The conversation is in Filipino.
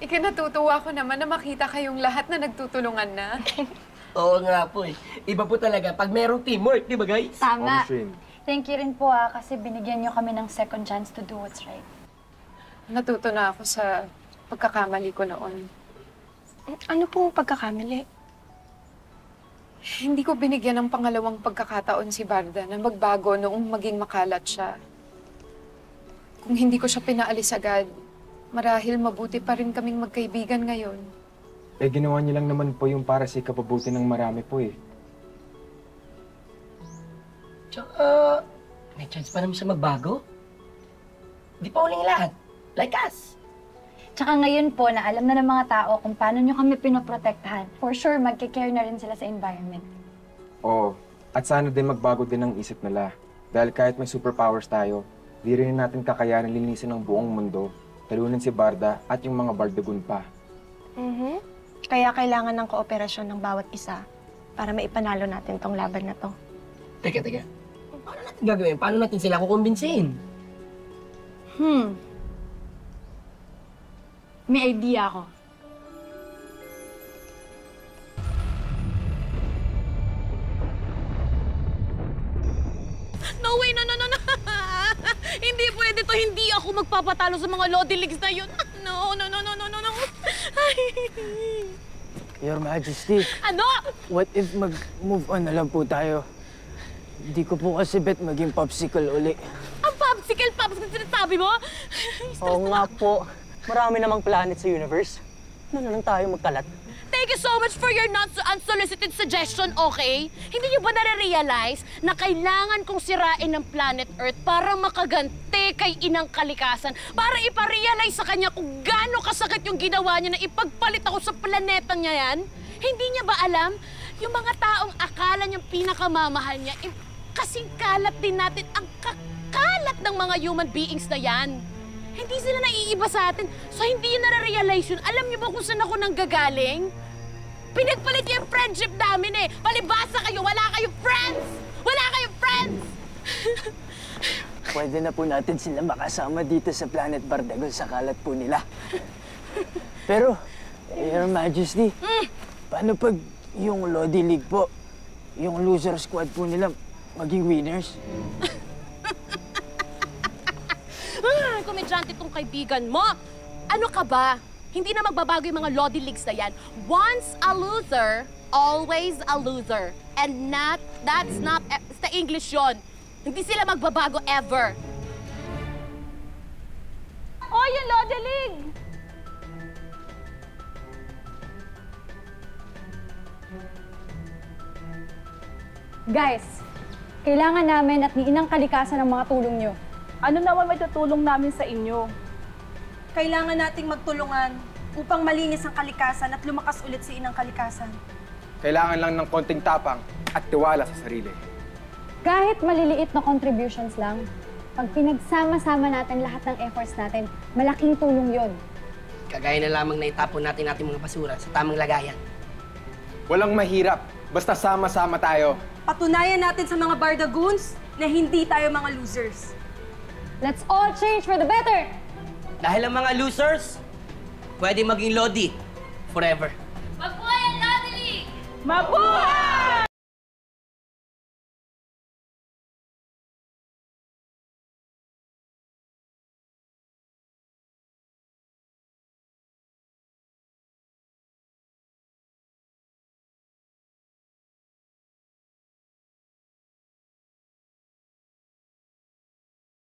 Ikinatutuwa ko naman na makita kayong lahat na nagtutulungan na. Oo nga po eh. Iba po talaga pag merong teamwork, di ba guys? Tama. Thank you rin po kasi binigyan niyo kami ng second chance to do what's right. Natuto na ako sa pagkakamali ko noon. Ano pong pagkakamali? Hindi ko binigyan ng pangalawang pagkakataon si Barda na magbago noong maging makalat siya. Kung hindi ko siya pinaalis agad, marahil mabuti pa rin kaming magkaibigan ngayon. Eh, ginawa niyo lang naman po yung para sa ikapabuti ng marami po eh. Tsaka, may chance pa naman siya magbago. Di pa uling lahat. Like us. Tsaka ngayon po na alam na ng mga tao kung paano nyo kami pinoprotektahan, for sure magkikare na rin sila sa environment. Oo. At sana din magbago din ang isip nila. Dahil kahit may superpowers tayo, di rin natin kakayanin linisin ang buong mundo, talunin si Barda at yung mga Bardagun pa. Kaya kailangan ng kooperasyon ng bawat isa para maipanalo natin tong laban na to. Teka. Paano natin gagawin? Paano natin sila kukumbinsihin? May idea ako. No way, no. Hindi pwede to. Hindi ako magpapatalo sa mga Lodi Leagues na yun. No. Ay. Your Majesty, Ano? what if mag-move on na lang po tayo? Hindi ko po kasi bet maging popsicle uli. Ang popsicle sinasabi mo? Oo nga po. Marami namang planet sa universe. Ano na lang tayo magkalat? Thank you so much for your not so unsolicited suggestion, okay? Hindi niyo ba nare-realize na kailangan kong sirain ng planet Earth para makaganti kay Inang Kalikasan? Para iparealize sa kanya kung gaano kasakit yung ginawa niya na ipagpalit ako sa planetang niya yan? Hindi niya ba alam? Yung mga taong akala niyang pinakamamahal niya, kasing kalat din natin ang kakalat ng mga human beings na yan. Hindi sila naiiba sa atin, so hindi yun nare-realize yun. Alam niyo ba kung saan ako nanggagaling? Pinagpalit niya yung friendship namin eh. Palibasa kayo, wala kayong friends! Wala kayong friends! Pwede na po natin sila makasama dito sa Planet Bardagon sa kalat po nila. Pero, Your Majesty, paano pag yung Lodi League po, yung loser squad po nila, maging winners? Komedyante tong kaibigan mo. Ano ka ba? Hindi na magbabago yung mga Lodi Leagues na yan. Once a loser, always a loser. And that's not sa English yon. Hindi sila magbabago ever. Oh, yung Lodi League! Guys, kailangan namin at ni Inang Kalikasan ang mga tulong nyo. Ano naman may tutulong namin sa inyo? Kailangan nating magtulungan upang malinis ang kalikasan at lumakas ulit si Inang Kalikasan. Kailangan lang ng konting tapang at tiwala sa sarili. Kahit maliliit na contributions lang, pag pinagsama-sama natin lahat ng efforts natin, malaking tulong yon. Kagaya na lamang na itapon natin ating mga basura sa tamang lagayan. Walang mahirap, basta sama-sama tayo. Patunayan natin sa mga Bardagoons na hindi tayo mga losers. Let's all change for the better! Dahil ang mga losers, pwede maging Lodi forever. Mabuhay ang Lodi League! Mabuhay!